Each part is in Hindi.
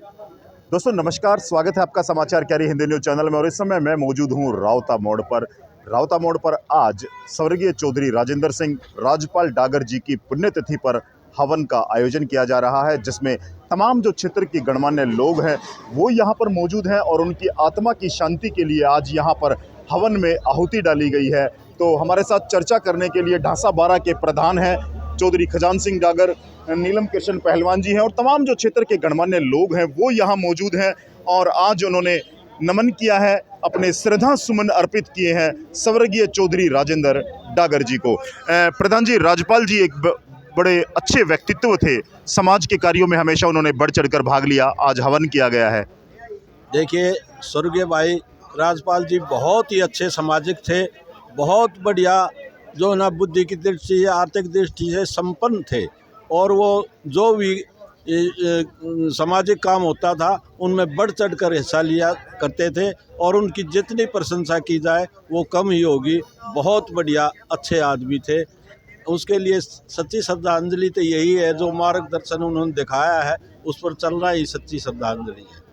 दोस्तों नमस्कार, स्वागत है आपका समाचार कैरी हिंदी न्यूज चैनल में। और इस समय मैं मौजूद हूं रावता मोड़ पर। रावता मोड़ पर आज स्वर्गीय चौधरी राजेंद्र सिंह राजपाल डागर जी की पुण्यतिथि पर हवन का आयोजन किया जा रहा है, जिसमें तमाम जो क्षेत्र के गणमान्य लोग हैं वो यहां पर मौजूद हैं और उनकी आत्मा की शांति के लिए आज यहां पर हवन में आहुति डाली गई है। तो हमारे साथ चर्चा करने के लिए ढांसा बारा के प्रधान हैं चौधरी खजान सिंह डागर, नीलम कृष्ण पहलवान जी हैं और तमाम जो क्षेत्र के गणमान्य लोग हैं वो यहाँ मौजूद हैं। और आज उन्होंने नमन किया है, अपने श्रद्धा सुमन अर्पित किए हैं स्वर्गीय चौधरी राजेंद्र डागर जी को। प्रधान जी, राजपाल जी एक बड़े अच्छे व्यक्तित्व थे, समाज के कार्यों में हमेशा उन्होंने बढ़ चढ़कर भाग लिया। आज हवन किया गया है। देखिए, स्वर्गीय भाई राजपाल जी बहुत ही अच्छे सामाजिक थे, बहुत बढ़िया जो ना बुद्धि की दृष्टि से, आर्थिक दृष्टि से संपन्न थे। और वो जो भी सामाजिक काम होता था उनमें बढ़ चढ़ कर हिस्सा लिया करते थे और उनकी जितनी प्रशंसा की जाए वो कम ही होगी। बहुत बढ़िया अच्छे आदमी थे। उसके लिए सच्ची श्रद्धांजलि तो यही है, जो मार्गदर्शन उन्होंने दिखाया है उस पर चलना ही सच्ची श्रद्धांजलि है।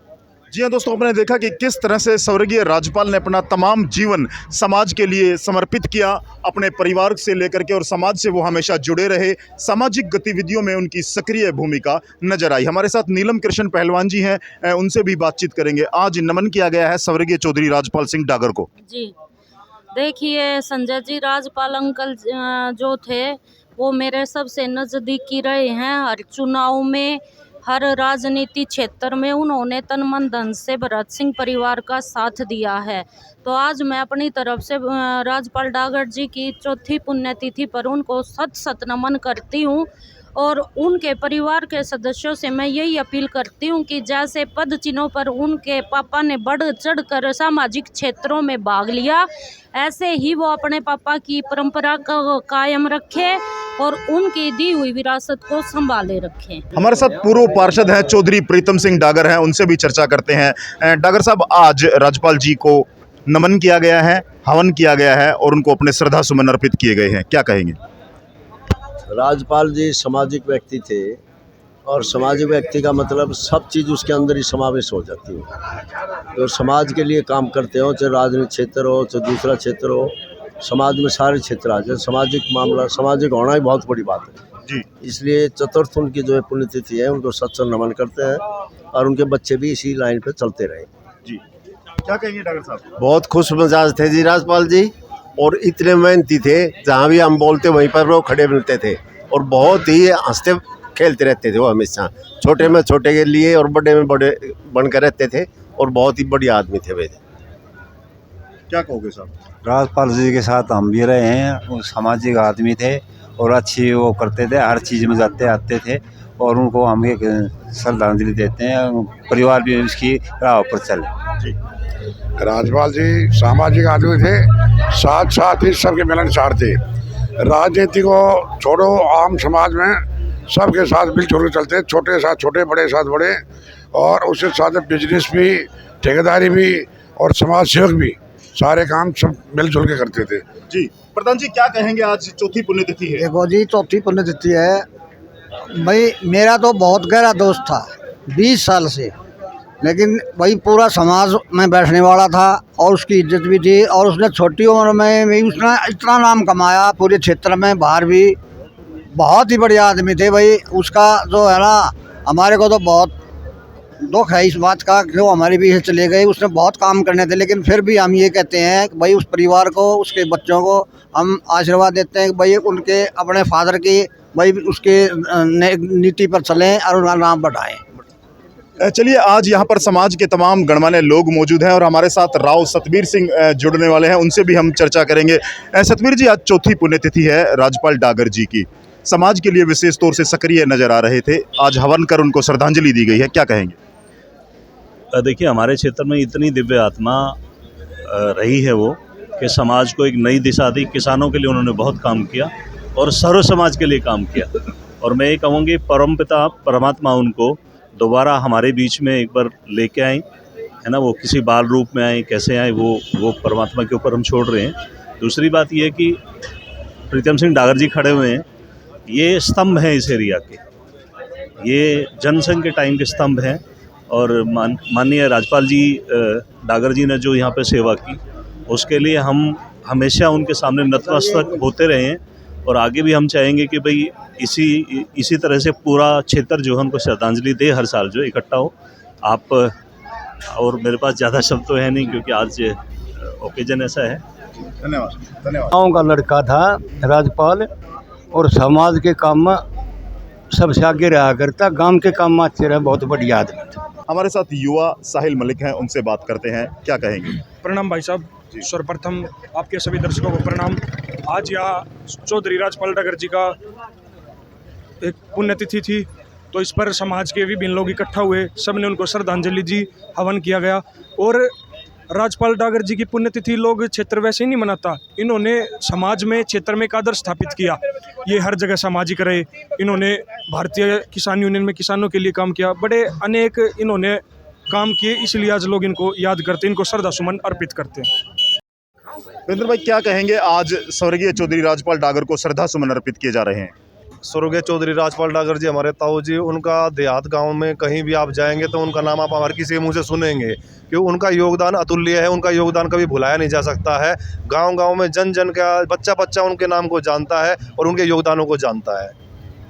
जी हाँ दोस्तों, आपने देखा कि किस तरह से स्वर्गीय राजपाल ने अपना तमाम जीवन समाज के लिए समर्पित किया, अपने परिवार से लेकर के, और समाज से वो हमेशा जुड़े रहे। सामाजिक गतिविधियों में उनकी सक्रिय भूमिका नजर आई। हमारे साथ नीलम कृष्ण पहलवान जी हैं, उनसे भी बातचीत करेंगे। आज नमन किया गया है स्वर्गीय चौधरी राजपाल सिंह डागर को। जी देखिए, संजय जी, राजपाल अंकल जो थे वो मेरे सबसे नज़दीकी रहे हैं। हर चुनाव में, हर राजनीति क्षेत्र में उन्होंने तन मन धन से भरत सिंह परिवार का साथ दिया है। तो आज मैं अपनी तरफ से राजपाल डागर जी की चौथी पुण्यतिथि पर उनको सत सत नमन करती हूँ और उनके परिवार के सदस्यों से मैं यही अपील करती हूँ कि जैसे पद चिन्हों पर उनके पापा ने बढ़ चढ़ कर सामाजिक क्षेत्रों में भाग लिया, ऐसे ही वो अपने पापा की परंपरा को कायम रखें और उनकी दी हुई विरासत को संभाले रखें। हमारे साथ पूर्व पार्षद हैं चौधरी प्रीतम सिंह डागर हैं, उनसे भी चर्चा करते हैं। डागर साहब, आज राजपाल जी को नमन किया गया है, हवन किया गया है और उनको अपने श्रद्धा सुमन अर्पित किए गए हैं, क्या कहेंगे? राजपाल जी सामाजिक व्यक्ति थे और सामाजिक व्यक्ति का मतलब सब चीज़ उसके अंदर ही समावेश हो जाती है। तो समाज के लिए काम करते हो, चाहे राजनीतिक क्षेत्र हो चाहे दूसरा क्षेत्र हो, समाज में सारे क्षेत्र आ जाए। सामाजिक मामला, सामाजिक होना ही बहुत बड़ी बात है जी। इसलिए चतुर्थ उनकी जो है पुण्यतिथि है, उनको सत सत नमन करते हैं और उनके बच्चे भी इसी लाइन पे चलते रहे जी। क्या कहेंगे डागर साहब? बहुत खुश मिजाज थे जी राजपाल जी, और इतने मेहनती थे, जहाँ भी हम बोलते वहीं पर वो खड़े मिलते थे और बहुत ही हंसते खेलते रहते थे। वो हमेशा छोटे में छोटे के लिए और बड़े में बड़े बनकर रहते थे और बहुत ही बढ़िया आदमी थे वे। क्या कहोगे साहब? राजपाल जी के साथ हम भी रहे हैं। वो सामाजिक आदमी थे और अच्छी वो करते थे, हर चीज़ में जाते आते थे और उनको हम एक श्रद्धांजलि देते हैं। परिवार भी उसकी राह पर चले जी। राजपाल जी सामाजिक आदमी थे, साथ साथ ही सबके मिलनसार थे। राजनीति को छोड़ो, आम समाज में सबके साथ मिलजुल कर चलते, छोटे के साथ छोटे, बड़े के साथ बड़े, और उसके साथ बिजनेस भी, ठेकेदारी भी और समाज सेवक भी, सारे काम सब मिलजुल के करते थे जी। प्रधान जी, क्या कहेंगे? आज चौथी पुण्यतिथि है। देखो जी, चौथी पुण्यतिथि है भाई। मेरा तो बहुत गहरा दोस्त था 20 साल से, लेकिन भाई पूरा समाज में बैठने वाला था और उसकी इज्जत भी थी और उसने छोटी उम्र में भी उसने इतना नाम कमाया पूरे क्षेत्र में, बाहर भी। बहुत ही बढ़िया आदमी थे भाई। उसका जो है ना, हमारे को तो बहुत दुख है इस बात का कि वो हमारे भी चले गए। उसने बहुत काम करने थे, लेकिन फिर भी हम ये कहते हैं कि भाई उस परिवार को, उसके बच्चों को हम आशीर्वाद देते हैं कि भाई उनके अपने फादर की भाई उसके नीति पर चलें और उनका नाम बढ़ाएं। चलिए, आज यहाँ पर समाज के तमाम गणमान्य लोग मौजूद हैं और हमारे साथ राव सतबीर सिंह जुड़ने वाले हैं, उनसे भी हम चर्चा करेंगे। सतबीर जी, आज चौथी पुण्यतिथि है राजपाल डागर जी की, समाज के लिए विशेष तौर से सक्रिय नजर आ रहे थे। आज हवन कर उनको श्रद्धांजलि दी गई है, क्या कहेंगे? देखिए, हमारे क्षेत्र में इतनी दिव्य आत्मा रही है वो कि समाज को एक नई दिशा दी। किसानों के लिए उन्होंने बहुत काम किया और सर्व समाज के लिए काम किया। और मैं ये कहूँगी, परमपिता परमात्मा उनको दोबारा हमारे बीच में एक बार लेके आए, है ना। वो किसी बाल रूप में आए, कैसे आए, वो परमात्मा के ऊपर हम छोड़ रहे हैं। दूसरी बात ये कि प्रीतम सिंह डागर जी खड़े हुए हैं, ये स्तंभ हैं इस एरिया के, ये जनसंघ के टाइम के स्तंभ हैं और माननीय राज्यपाल जी डागर जी ने जो यहाँ पे सेवा की, उसके लिए हम हमेशा उनके सामने नतमस्तक होते रहे हैं और आगे भी हम चाहेंगे कि भाई इसी तरह से पूरा क्षेत्र जो है उनको श्रद्धांजलि दे, हर साल जो इकट्ठा हो। आप और मेरे पास ज़्यादा शब्द तो है नहीं क्योंकि आज ओकेजन ऐसा है। धन्यवाद धन्यवाद। गाँव का लड़का था राज्यपाल, और समाज के काम में सबसे आगे रहा करता, गांव के काम में अच्छे रहे, बहुत बढ़िया आदमी था। हमारे साथ युवा साहिल मलिक हैं, उनसे बात करते हैं, क्या कहेंगे। प्रणाम भाई साहब, सर्वप्रथम आपके सभी दर्शकों को प्रणाम। आज यहाँ चौधरी राजपाल डागर जी का एक पुण्यतिथि थी, तो इस पर समाज के विभिन्न लोग इकट्ठा हुए, सबने उनको श्रद्धांजलि दी, हवन किया गया। और राजपाल डागर जी की पुण्यतिथि लोग क्षेत्र वैसे ही नहीं मनाता, इन्होंने समाज में क्षेत्र में एक आदर्श स्थापित किया, ये हर जगह सामाजिक रहे। इन्होंने भारतीय किसान यूनियन में किसानों के लिए काम किया, बड़े अनेक इन्होंने काम किए, इसलिए आज लोग इनको याद करते हैं, इनको श्रद्धा सुमन अर्पित करते हैं। वीरेंद्र भाई, क्या कहेंगे, आज स्वर्गीय चौधरी राजपाल डागर को श्रद्धा सुमन अर्पित किए जा रहे हैं। स्वर्गीय चौधरी राजपाल डागर जी हमारे ताऊ जी, उनका देहात गांव में कहीं भी आप जाएंगे तो उनका नाम आप हर किसी के मुंह से सुनेंगे, क्योंकि उनका योगदान अतुल्य है, उनका योगदान कभी भुलाया नहीं जा सकता है। गांव-गांव में जन जन का बच्चा उनके नाम को जानता है और उनके योगदानों को जानता है।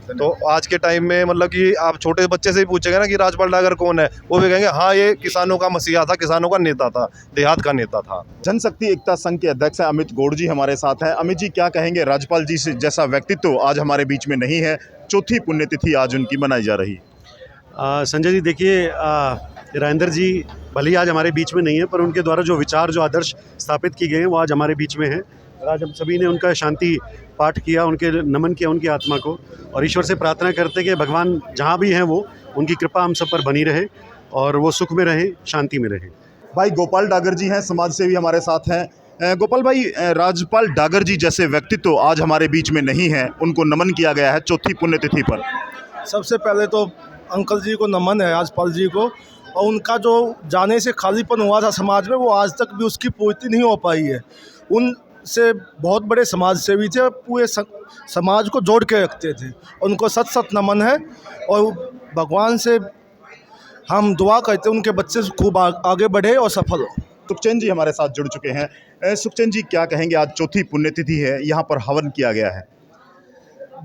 तो आज के टाइम में मतलब कि आप छोटे बच्चे से ही पूछेंगे ना कि राजपाल डागर कौन है, वो भी कहेंगे हाँ ये किसानों का मसीहा था, किसानों का नेता था, देहात का नेता था। जनशक्ति एकता संघ के अध्यक्ष हैं अमित गौड़ जी हमारे साथ हैं। अमित जी, क्या कहेंगे, राज्यपाल जी से जैसा व्यक्तित्व आज हमारे बीच में नहीं है, चौथी पुण्यतिथि आज उनकी मनाई जा रही है। संजय जी, देखिए, राजेंद्र जी भले ही आज हमारे बीच में नहीं है, पर उनके द्वारा जो विचार, जो आदर्श स्थापित किए गए हैं वो आज हमारे बीच में हैं। आज हम सभी ने उनका शांति पाठ किया, उनके नमन किया उनकी आत्मा को, और ईश्वर से प्रार्थना करते कि भगवान जहाँ भी हैं वो उनकी कृपा हम सब पर बनी रहे और वो सुख में रहें, शांति में रहें। भाई गोपाल डागर जी हैं, समाज सेवी हमारे साथ हैं। गोपाल भाई, राजपाल डागर जी जैसे व्यक्तित्व आज हमारे बीच में नहीं है, उनको नमन किया गया है चौथी पुण्यतिथि पर। सबसे पहले तो अंकल जी को नमन है, राजपाल जी को, और उनका जो जाने से खालीपन हुआ था समाज में, वो आज तक भी उसकी पूर्ति नहीं हो पाई है। उनसे बहुत बड़े समाज सेवी थे, पूरे समाज को जोड़ के रखते थे, उनको सत सत नमन है। और भगवान से हम दुआ करते हैं उनके बच्चे खूब आगे बढ़े और सफल हो। सुखचैन जी हमारे साथ जुड़ चुके हैं। सुखचैन जी, क्या कहेंगे, आज चौथी पुण्यतिथि है, यहाँ पर हवन किया गया है।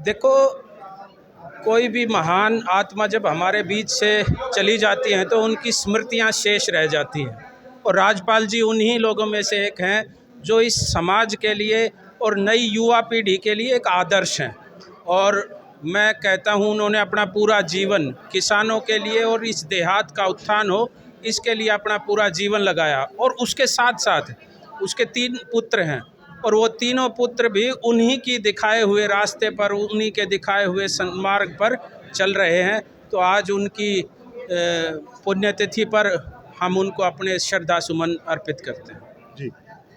देखो, कोई भी महान आत्मा जब हमारे बीच से चली जाती हैं तो उनकी स्मृतियाँ शेष रह जाती हैं, और राजपाल जी उन्हीं लोगों में से एक हैं जो इस समाज के लिए और नई युवा पीढ़ी के लिए एक आदर्श हैं। और मैं कहता हूँ उन्होंने अपना पूरा जीवन किसानों के लिए और इस देहात का उत्थान हो, इसके लिए अपना पूरा जीवन लगाया। और उसके साथ साथ उसके 3 पुत्र हैं, और वो तीनों पुत्र भी उन्हीं की दिखाए हुए रास्ते पर, उन्हीं के दिखाए हुए सन्मार्ग पर चल रहे हैं। तो आज उनकी पुण्यतिथि पर हम उनको अपने श्रद्धा सुमन अर्पित करते हैं। जी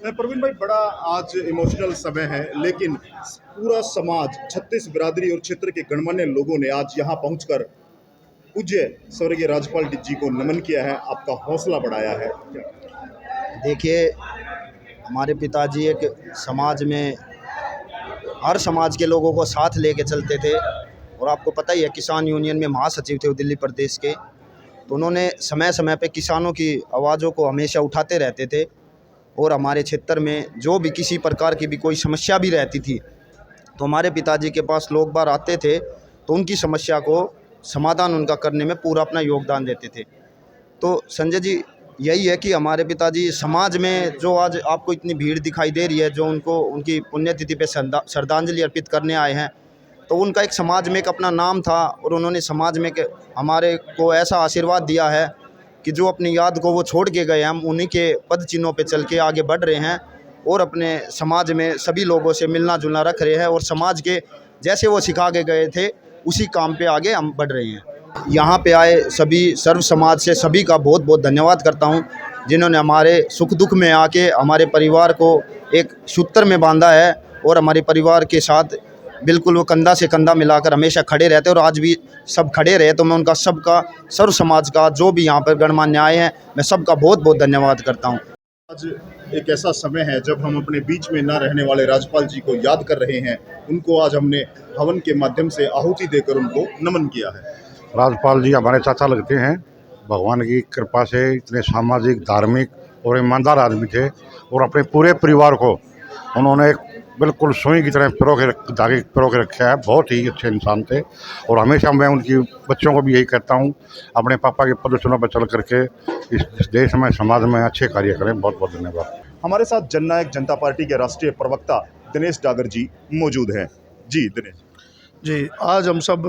प्रवीण भाई, बड़ा आज इमोशनल समय है, लेकिन पूरा समाज, 36 बिरादरी और क्षेत्र के गणमान्य लोगों ने आज यहाँ पहुँचकर पूज्य स्वर्गीय राजपाल जी को नमन किया है, आपका हौसला बढ़ाया है। देखिए, हमारे पिताजी एक समाज में हर समाज के लोगों को साथ लेके चलते थे, और आपको पता ही है किसान यूनियन में महासचिव थे वो दिल्ली प्रदेश के, तो उन्होंने समय समय पे किसानों की आवाज़ों को हमेशा उठाते रहते थे। और हमारे क्षेत्र में जो भी किसी प्रकार की भी कोई समस्या भी रहती थी तो हमारे पिताजी के पास लोग बार आते थे, तो उनकी समस्या को समाधान उनका करने में पूरा अपना योगदान देते थे। तो संजय जी, यही है कि हमारे पिताजी समाज में जो आज आपको इतनी भीड़ दिखाई दे रही है, जो उनको उनकी पुण्यतिथि पे श्रद्धांजलि अर्पित करने आए हैं, तो उनका एक समाज में एक अपना नाम था, और उन्होंने समाज में हमारे को ऐसा आशीर्वाद दिया है कि जो अपनी याद को वो छोड़ के गए, हम उन्हीं के पद चिन्हों पे चल के आगे बढ़ रहे हैं और अपने समाज में सभी लोगों से मिलना जुलना रख रहे हैं, और समाज के जैसे वो सिखा के गए थे उसी काम पे आगे हम बढ़ रहे हैं। यहाँ पे आए सभी सर्व समाज से सभी का बहुत बहुत धन्यवाद करता हूँ, जिन्होंने हमारे सुख दुख में आके हमारे परिवार को एक सूत्र में बांधा है, और हमारे परिवार के साथ बिल्कुल वो कंधा से कंधा मिलाकर हमेशा खड़े रहते हैं, और आज भी सब खड़े रहे। तो मैं उनका सबका, सर्व समाज का, जो भी यहाँ पर गणमान्य आए हैं, मैं सबका बहुत बहुत धन्यवाद करता हूँ। आज एक ऐसा समय है जब हम अपने बीच में ना रहने वाले राजपाल जी को याद कर रहे हैं, उनको आज हमने हवन के माध्यम से आहुति देकर उनको नमन किया है। राजपाल जी हमारे चाचा लगते हैं, भगवान की कृपा से इतने सामाजिक, धार्मिक और ईमानदार आदमी थे और अपने पूरे परिवार को उन्होंने एक बिल्कुल सुई की तरह धागे पिरो के रखा है। बहुत ही अच्छे इंसान थे और हमेशा मैं उनकी बच्चों को भी यही कहता हूँ, अपने पापा के प्रदर्शनों पर चल करके इस देश में, समाज में अच्छे कार्य करें। बहुत बहुत धन्यवाद। हमारे साथ जननायक जनता पार्टी के राष्ट्रीय प्रवक्ता दिनेश डागर जी मौजूद हैं। जी दिनेश जी, आज हम सब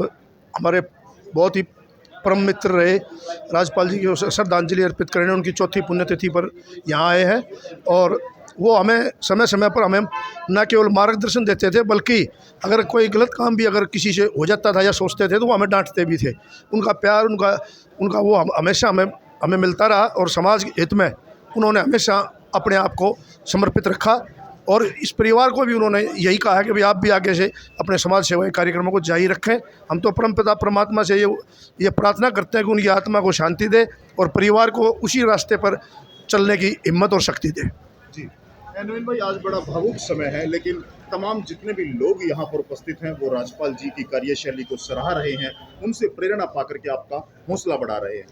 हमारे बहुत ही परम मित्र रहे राजपाल जी की श्रद्धांजलि अर्पित करने उनकी चौथी पुण्यतिथि पर यहाँ आए हैं। और वो हमें समय समय पर हमें न केवल मार्गदर्शन देते थे, बल्कि अगर कोई गलत काम भी अगर किसी से हो जाता था या सोचते थे तो वो हमें डांटते भी थे। उनका प्यार, उनका वो हमेशा हमें मिलता रहा और समाज के हित में उन्होंने हमेशा अपने आप को समर्पित रखा। और इस परिवार को भी उन्होंने यही कहा है कि भाई आप भी आगे से अपने समाज सेवा के कार्यक्रमों को जारी रखें। हम तो परमपिता परमात्मा से ये प्रार्थना करते हैं कि उनकी आत्मा को शांति दे और परिवार को उसी रास्ते पर चलने की हिम्मत और शक्ति दे। जी नवीन भाई, आज बड़ा भावुक समय है, लेकिन तमाम जितने भी लोग यहाँ पर उपस्थित हैं वो राजपाल जी की कार्यशैली को सराह रहे हैं, उनसे प्रेरणा पाकर के आपका हौसला बढ़ा रहे हैं।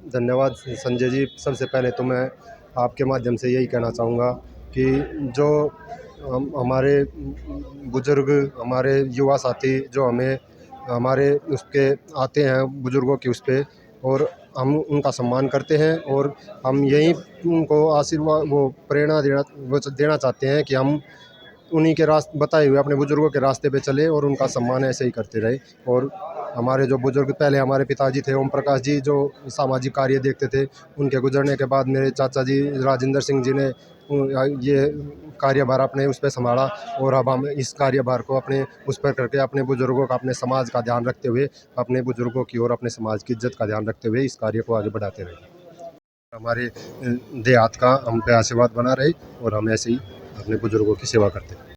धन्यवाद संजय जी। सबसे पहले तो मैं आपके माध्यम से यही कहना चाहूँगा कि जो हमारे बुज़ुर्ग, हमारे युवा साथी जो हमें हमारे उस पर आते हैं, बुज़ुर्गों की उस पर, और हम उनका सम्मान करते हैं और हम यही उनको आशीर्वाद, वो प्रेरणा देना चाहते हैं कि हम उन्हीं के रास्ते बताए हुए अपने बुज़ुर्गों के रास्ते पे चले और उनका सम्मान ऐसे ही करते रहे। और हमारे जो बुज़ुर्ग पहले हमारे पिताजी थे ओम प्रकाश जी, जो सामाजिक कार्य देखते थे, उनके गुजरने के बाद मेरे चाचा जी राजेंद्र सिंह जी ने ये कार्यभार अपने उस पर संभाला और अब हम इस कार्यभार को अपने उस पर करके अपने बुज़ुर्गों का, अपने समाज का ध्यान रखते हुए, अपने बुज़ुर्गों की और अपने समाज की इज्जत का ध्यान रखते हुए इस कार्य को आगे बढ़ाते रहे। हमारे देहात का हम पे आशीर्वाद बना रहे और हम ऐसे ही अपने बुज़ुर्गों की सेवा करते हैं।